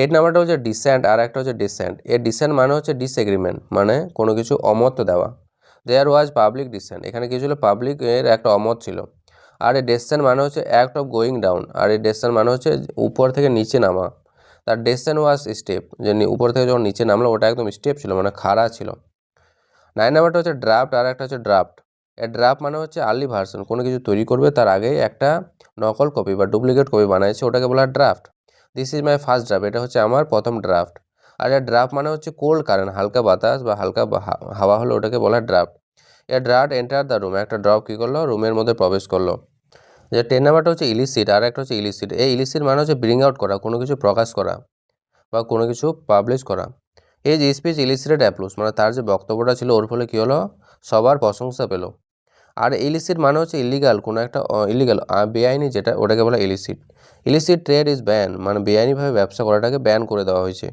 8 নাম্বারটা হচ্ছে ডিসেন্ট, আর একটা হচ্ছে ডিসেন্ট। এর ডিসেন্ট মানে হচ্ছে ডিসএগ্রিমেন্ট, মানে কোনো কিছু অমত দেওয়া। দেয়ার ওয়াজ পাবলিক ডিসেন্ট, এখানে কি ছিল, পাবলিকের একটা অমত ছিল। আর এই ডেসেন্ট মানে হচ্ছে অ্যাক্ট অফ গোয়িং ডাউন, আর এই ডেসেন্ট মানে হচ্ছে উপর থেকে নিচে নামা। তার ডেসেন্ট ওয়াজ স্টেপ, যে উপর থেকে যখন নিচে নামলো ওটা একদম স্টেপ ছিল, মানে খাড়া ছিল। 9 নাম্বারটা হচ্ছে ড্রাফট, আর একটা হচ্ছে ড্রাফট। এর ড্রাফট মানে হচ্ছে আর্লি ভার্সন, কোনো কিছু তৈরি করবে তার আগেই একটা নকল কপি বা ডুপ্লিকেট কপি বানাইছে, ওটাকে বলা হয় draft. This is my first draft, এটা হচ্ছে আমার প্রথম ড্রাফট। আর এর ড্রাফট মানে হচ্ছে কোল্ড কারেন্ট, হালকা বাতাস বা হালকা হাওয়া হলো ওটাকে বলা হয় ড্রাফট। এর ড্রাফট এন্টার দ্য রুম, একটা ড্রপ কী করলো, রুমের মধ্যে প্রবেশ করলো। যে 10 নাম্বারটা হচ্ছে ইলিসিট, আর একটা হচ্ছে ইলিসিট। এই ইলিসিট মানে হচ্ছে ব্রিং আউট করা, কোনো কিছু প্রকাশ করা বা কোনো কিছু পাবলিশ করা। এই যে স্পিচ ইলিসিটেড অ্যাপ্লুস, মানে তার যে বক্তব্যটা ছিল ওর ফলে কী হলো, সবার প্রশংসা পেল। আর ইলিসিট মানে হচ্ছে ইলিগাল, কোনো একটা ইলিগাল বেআইনি যেটা, ওটাকে বলা illicit. Illicit trade is ban, মানে বেআইনিভাবে ব্যবসা করাটাকে ব্যান করে দেওয়া হয়েছে।